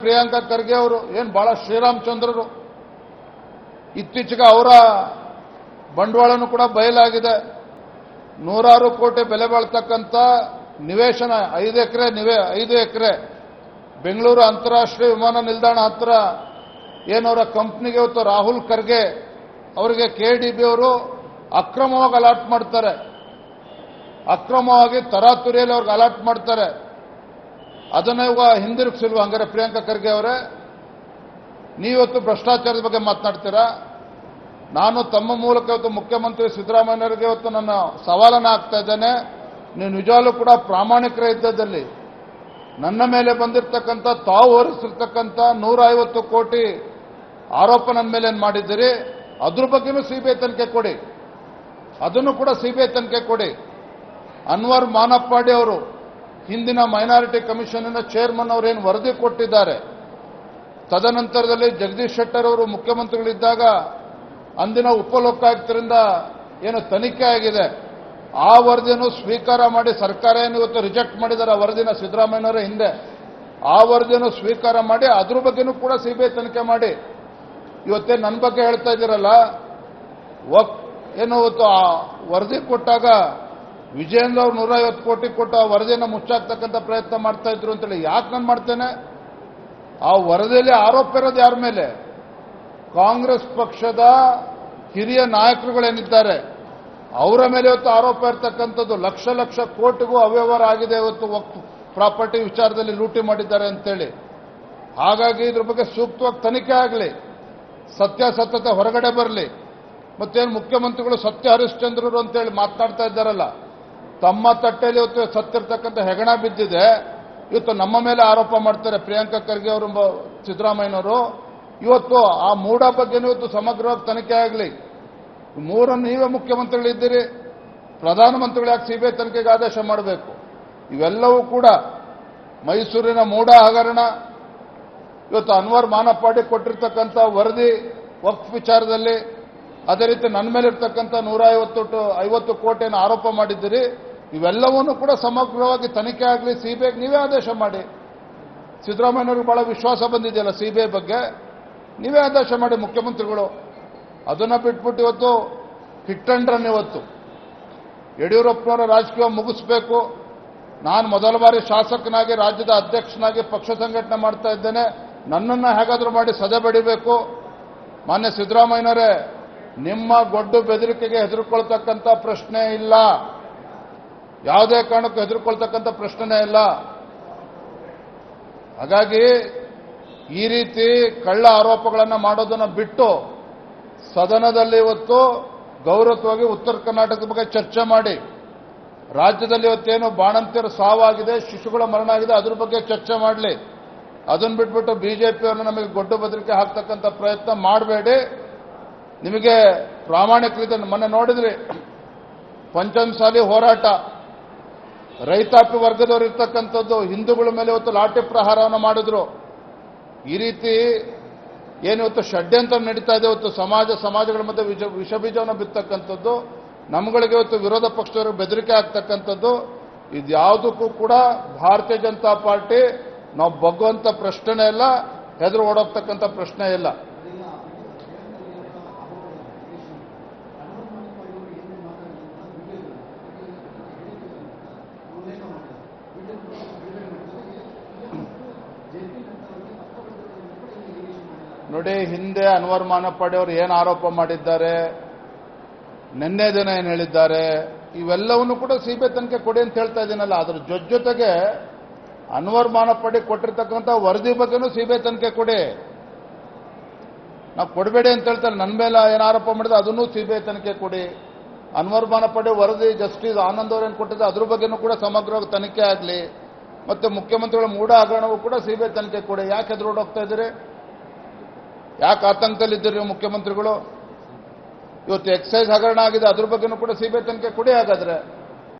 ಪ್ರಿಯಾಂಕಾ ಖರ್ಗೆ ಅವರು ಏನು ಬಹಳ ಶ್ರೀರಾಮಚಂದ್ರರು. ಇತ್ತೀಚೆಗೆ ಅವರ ಬಂಡವಾಳನೂ ಕೂಡ ಬಯಲಾಗಿದೆ. ನೂರಾರು ಕೋಟಿ ಬೆಲೆ ಬಾಳ್ತಕ್ಕಂಥ ನಿವೇಶನ 5 ಎಕರೆ ಬೆಂಗಳೂರು ಅಂತಾರಾಷ್ಟ್ರೀಯ ವಿಮಾನ ನಿಲ್ದಾಣ ಹತ್ರ ಏನವರ ಕಂಪ್ನಿಗೆ ಇವತ್ತು ರಾಹುಲ್ ಖರ್ಗೆ ಅವರಿಗೆ KDB ಅವರು ಅಕ್ರಮವಾಗಿ ಅಲಾಟ್ ಮಾಡ್ತಾರೆ. ಅಕ್ರಮವಾಗಿ ತರಾತುರಿಯಲ್ಲಿ ಅವ್ರಿಗೆ ಅಲಾಟ್ ಮಾಡ್ತಾರೆ. ಅದನ್ನ ಇವಾಗ ಹಿಂದಿರುಗಿಸಿಲ್ವ? ಹಂಗಾರೆ ಪ್ರಿಯಾಂಕಾ ಖರ್ಗೆ ಅವರೇ, ನೀವತ್ತು ಭ್ರಷ್ಟಾಚಾರದ ಬಗ್ಗೆ ಮಾತನಾಡ್ತೀರಾ? ನಾನು ತಮ್ಮ ಮೂಲಕ ಇವತ್ತು ಮುಖ್ಯಮಂತ್ರಿ ಸಿದ್ದರಾಮಯ್ಯರಿಗೆ ಇವತ್ತು ನನ್ನ ಸವಾಲನ್ನು ಹಾಕ್ತಾ ಇದ್ದೇನೆ. ನೀವು ನಿಜವಾಗ್ಲೂ ಕೂಡ ಪ್ರಾಮಾಣಿಕರ ಇದ್ದದಲ್ಲಿ ನನ್ನ ಮೇಲೆ ಬಂದಿರತಕ್ಕಂಥ ತಾವು ಹೊರಿಸಿರ್ತಕ್ಕಂಥ 150 ಕೋಟಿ ಆರೋಪ ನನ್ನ ಮೇಲೆ ಏನು ಮಾಡಿದ್ದೀರಿ, ಅದ್ರ ಬಗ್ಗೆನೂ CBI ತನಿಖೆ ಕೊಡಿ. ಅದನ್ನು ಕೂಡ CBI ತನಿಖೆ ಕೊಡಿ. ಅನ್ವರ್ ಮಾನಪ್ಪಾಡಿ ಅವರು ಹಿಂದಿನ ಮೈನಾರಿಟಿ ಕಮಿಷನ್ನ ಚೇರ್ಮನ್ ಅವರೇನು ವರದಿ ಕೊಟ್ಟಿದ್ದಾರೆ, ತದನಂತರದಲ್ಲಿ ಜಗದೀಶ್ ಶೆಟ್ಟರ್ ಅವರು ಮುಖ್ಯಮಂತ್ರಿಗಳಿದ್ದಾಗ ಅಂದಿನ ಉಪಲೋಕಾಯುಕ್ತರಿಂದ ಏನು ತನಿಖೆ ಆಗಿದೆ, ಆ ವರದಿಯನ್ನು ಸ್ವೀಕಾರ ಮಾಡಿ ಸರ್ಕಾರ ಏನು ಇವತ್ತು ರಿಜೆಕ್ಟ್ ಮಾಡಿದ್ದಾರೆ ಆ ವರದಿನ ಸಿದ್ದರಾಮಯ್ಯನವರ ಹಿಂದೆ, ಆ ವರದಿಯನ್ನು ಸ್ವೀಕಾರ ಮಾಡಿ ಅದ್ರ ಬಗ್ಗೆನೂ ಕೂಡ CBI ತನಿಖೆ ಮಾಡಿ. ಇವತ್ತೇ ನನ್ನ ಬಗ್ಗೆ ಹೇಳ್ತಾ ಇದ್ದೀರಲ್ಲ, ಏನು ಇವತ್ತು ಆ ವರದಿ ಕೊಟ್ಟಾಗ ವಿಜಯೇಂದ್ರ ಅವರು 150 ಕೋಟಿ ಕೊಟ್ಟು ಆ ವರದಿಯನ್ನು ಮುಚ್ಚಾಕ್ತಕ್ಕಂಥ ಪ್ರಯತ್ನ ಮಾಡ್ತಾ ಇದ್ರು ಅಂತೇಳಿ ಯಾಕೆ ನಾನು ಮಾಡ್ತೇನೆ? ಆ ವರದಿಯಲ್ಲಿ ಆರೋಪ ಇರೋದು ಯಾರ ಮೇಲೆ? ಕಾಂಗ್ರೆಸ್ ಪಕ್ಷದ ಹಿರಿಯ ನಾಯಕರುಗಳೇನಿದ್ದಾರೆ ಅವರ ಮೇಲೆ ಇವತ್ತು ಆರೋಪ ಇರ್ತಕ್ಕಂಥದ್ದು. ಲಕ್ಷ ಕೋಟಿಗೂ ಅವ್ಯವಹಾರ ಆಗಿದೆ ಇವತ್ತು ವಕ್ಫ್ ಪ್ರಾಪರ್ಟಿ ವಿಚಾರದಲ್ಲಿ ಲೂಟಿ ಮಾಡಿದ್ದಾರೆ ಅಂತೇಳಿ. ಹಾಗಾಗಿ ಇದ್ರ ಬಗ್ಗೆ ಸೂಕ್ತವಾಗಿ ತನಿಖೆ ಆಗಲಿ, ಸತ್ಯಾಸತ್ಯತೆ ಹೊರಗಡೆ ಬರಲಿ. ಮತ್ತೇನು ಮುಖ್ಯಮಂತ್ರಿಗಳು ಸತ್ಯ ಹರಿಶ್ಚಂದ್ರರು ಅಂತೇಳಿ ಮಾತನಾಡ್ತಾ ಇದ್ದಾರಲ್ಲ, ತಮ್ಮ ತಟ್ಟೆಯಲ್ಲಿ ಇವತ್ತು ಸತ್ತಿರ್ತಕ್ಕಂಥ ಹೆಗಣ ಬಿದ್ದಿದೆ, ಇವತ್ತು ನಮ್ಮ ಮೇಲೆ ಆರೋಪ ಮಾಡ್ತಾರೆ ಪ್ರಿಯಾಂಕಾ ಖರ್ಗೆ ಅವರು, ಸಿದ್ದರಾಮಯ್ಯನವರು. ಇವತ್ತು ಆ ಮೂಢ ಬಗ್ಗೆನೂ ಇವತ್ತು ಸಮಗ್ರವಾಗಿ ತನಿಖೆ ಆಗಲಿ. ಮೂರನ್ನು ನೀವೇ ಮುಖ್ಯಮಂತ್ರಿಗಳಿದ್ದೀರಿ, ಪ್ರಧಾನಮಂತ್ರಿಗಳು ಯಾಕೆ CBI ತನಿಖೆಗೆ ಆದೇಶ ಮಾಡಬೇಕು? ಇವೆಲ್ಲವೂ ಕೂಡ ಮೈಸೂರಿನ ಮೂಢ ಹಗರಣ, ಇವತ್ತು ಅನ್ವರ್ ಮಾನಪ್ಪಾಡಿ ಕೊಟ್ಟಿರ್ತಕ್ಕಂಥ ವರದಿ ವಕ್ಫ್ ವಿಚಾರದಲ್ಲಿ, ಅದೇ ರೀತಿ ನನ್ನ ಮೇಲೆ ಇರ್ತಕ್ಕಂಥ 150 ಕೋಟಿಯನ್ನು ಆರೋಪ ಮಾಡಿದ್ದೀರಿ. ಇವೆಲ್ಲವನ್ನೂ ಕೂಡ ಸಮಗ್ರವಾಗಿ ತನಿಖೆ ಆಗಲಿ, CBI ನೀವೇ ಆದೇಶ ಮಾಡಿ. ಸಿದ್ದರಾಮಯ್ಯವ್ರಿಗೆ ಬಹಳ ವಿಶ್ವಾಸ ಬಂದಿದೆಯಲ್ಲ CBI ಬಗ್ಗೆ, ನೀವೇ ಆದೇಶ ಮಾಡಿ ಮುಖ್ಯಮಂತ್ರಿಗಳು. ಅದನ್ನು ಬಿಟ್ಬಿಟ್ಟು ಇವತ್ತು ಹಿಟ್ ಅಂಡ್ ರನ್, ಇವತ್ತು ಯಡಿಯೂರಪ್ಪನವರ ರಾಜಕೀಯ ಮುಗಿಸ್ಬೇಕು, ನಾನು ಮೊದಲ ಬಾರಿ ಶಾಸಕನಾಗಿ ರಾಜ್ಯದ ಅಧ್ಯಕ್ಷನಾಗಿ ಪಕ್ಷ ಸಂಘಟನೆ ಮಾಡ್ತಾ ಇದ್ದೇನೆ, ನನ್ನನ್ನು ಹೇಗಾದರೂ ಮಾಡಿ ಸದೆ ಬಡಿಬೇಕು. ಮಾನ್ಯ ಸಿದ್ದರಾಮಯ್ಯನವರೇ, ನಿಮ್ಮ ಗೊಡ್ಡು ಬೆದರಿಕೆಗೆ ಹೆದರ್ಕೊಳ್ತಕ್ಕಂಥ ಪ್ರಶ್ನೆ ಇಲ್ಲ, ಯಾವುದೇ ಕಾರಣಕ್ಕೂ ಹೆದರ್ಕೊಳ್ತಕ್ಕಂಥ ಪ್ರಶ್ನೆನೇ ಇಲ್ಲ. ಹಾಗಾಗಿ ಈ ರೀತಿ ಕಳ್ಳ ಆರೋಪಗಳನ್ನು ಮಾಡೋದನ್ನು ಬಿಟ್ಟು ಸದನದಲ್ಲಿ ಇವತ್ತು ಗೌರವವಾಗಿ ಉತ್ತರ ಕರ್ನಾಟಕದ ಬಗ್ಗೆ ಚರ್ಚೆ ಮಾಡಿ, ರಾಜ್ಯದಲ್ಲಿ ಇವತ್ತೇನು ಬಾಣಂತಿಯರ ಸಾವಾಗಿದೆ, ಶಿಶುಗಳ ಮರಣ ಆಗಿದೆ, ಅದ್ರ ಬಗ್ಗೆ ಚರ್ಚೆ ಮಾಡಲಿ. ಅದನ್ನು ಬಿಟ್ಬಿಟ್ಟು BJPಯವ್ರನ್ನ ನಮಗೆ ಗೊಡ್ಡು ಬೆದರಿಕೆ ಹಾಕ್ತಕ್ಕಂಥ ಪ್ರಯತ್ನ ಮಾಡಬೇಡಿ. ನಿಮಗೆ ಪ್ರಾಮಾಣಿಕರಿದೆ. ಮೊನ್ನೆ ನೋಡಿದ್ರಿ ಪಂಚಮಸಾಲಿ ಹೋರಾಟ, ರೈತಾಪಿ ವರ್ಗದವರು ಇರ್ತಕ್ಕಂಥದ್ದು, ಹಿಂದೂಗಳ ಮೇಲೆ ಇವತ್ತು ಲಾಠಿ ಪ್ರಹಾರವನ್ನು ಮಾಡಿದ್ರು. ಈ ರೀತಿ ಏನು ಇವತ್ತು ಷಡ್ಯಂತ್ರ ನಡೀತಾ ಇದೆ, ಇವತ್ತು ಸಮಾಜಗಳ ಮಧ್ಯೆ ವಿಷಬೀಜವನ್ನು ಬಿತ್ತಕ್ಕಂಥದ್ದು, ನಮ್ಗಳಿಗೆ ಇವತ್ತು ವಿರೋಧ ಪಕ್ಷದವರು ಬೆದರಿಕೆ ಆಗ್ತಕ್ಕಂಥದ್ದು, ಇದ್ಯಾವುದಕ್ಕೂ ಕೂಡ ಭಾರತೀಯ ಜನತಾ ಪಾರ್ಟಿ ನಾವು ಬಗ್ಗುವಂಥ ಪ್ರಶ್ನೆ ಇಲ್ಲ, ಹೆದರು ಓಡೋಗ್ತಕ್ಕಂಥ ಪ್ರಶ್ನೆ ಇಲ್ಲ. ನೋಡಿ, ಹಿಂದೆ ಅನ್ವರ್ ಮಾನಪ್ಪಾಡಿ ಅವರು ಏನು ಆರೋಪ ಮಾಡಿದ್ದಾರೆ, ನಿನ್ನೆ ದಿನ ಏನು ಹೇಳಿದ್ದಾರೆ, ಇವೆಲ್ಲವನ್ನು ಕೂಡ CBI ತನಿಖೆ ಕೊಡಿ ಅಂತ ಹೇಳ್ತಾ ಇದ್ದೀನಲ್ಲ. ಅದ್ರ ಜೊತೆಗೆ ಅನ್ವರ್ ಮಾನಪ್ಪಾಡಿ ಕೊಟ್ಟಿರ್ತಕ್ಕಂಥ ವರದಿ ಬಗ್ಗೆನೂ CBI ತನಿಖೆ ಕೊಡಿ. ನಾವು ಕೊಡಬೇಡಿ ಅಂತ ಹೇಳ್ತಾರೆ, ನನ್ನ ಮೇಲೆ ಏನು ಆರೋಪ ಮಾಡಿದ್ರೆ ಅದನ್ನು CBI ತನಿಖೆ ಕೊಡಿ. ಅನ್ವರ್ ಮಾನಪ್ಪಾಡಿ ವರದಿ ಜಸ್ಟಿಸ್ ಆನಂದ್ ಅವರೇನು ಕೊಟ್ಟಿದ್ದಾರೆ ಅದ್ರ ಬಗ್ಗೆನೂ ಕೂಡ ಸಮಗ್ರವಾಗಿ ತನಿಖೆ ಆಗಲಿ. ಮತ್ತೆ ಮುಖ್ಯಮಂತ್ರಿಗಳ ಮೂಢ ಹಗರಣವೂ ಕೂಡ CBI ತನಿಖೆ ಕೊಡಿ. ಯಾಕೆ ಎದುರೋಡೋಗ್ತಾ ಇದ್ದೀರಿ? ಯಾಕೆ ಆತಂಕದಲ್ಲಿದ್ದೀರಿ ಮುಖ್ಯಮಂತ್ರಿಗಳು? ಇವತ್ತು ಎಕ್ಸೈಸ್ ಹಗರಣ ಆಗಿದೆ, ಅದ್ರ ಬಗ್ಗೆನೂ ಕೂಡ CBI ತನಿಖೆ ಕೊಡಿ. ಹಾಗಾದ್ರೆ